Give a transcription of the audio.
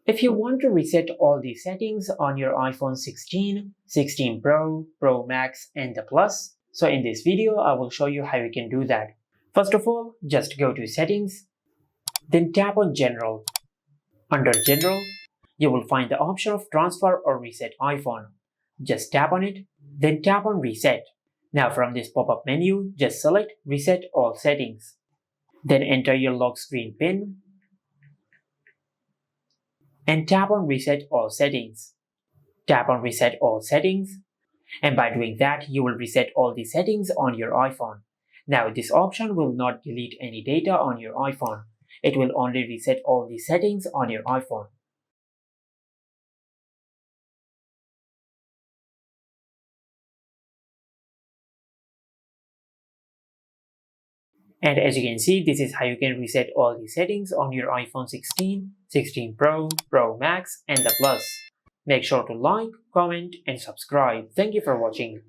If you want to reset all the settings on your iPhone 16, 16 Pro, Pro Max and the Plus, so in this video I will show you how you can do that. First of all, just go to Settings, then tap on General. Under General, you will find the option of Transfer or Reset iPhone. Just tap on it, then tap on Reset. Now from this pop-up menu, just select Reset All Settings. Then enter your lock screen PIN and tap on Reset All Settings. Tap on Reset All Settings, and by doing that, you will reset all the settings on your iPhone. Now this option will not delete any data on your iPhone. It will only reset all the settings on your iPhone. And as you can see, this is how you can reset all the settings on your iPhone 16, 16 Pro, Pro Max and the Plus. Make sure to like, comment and subscribe. Thank you for watching.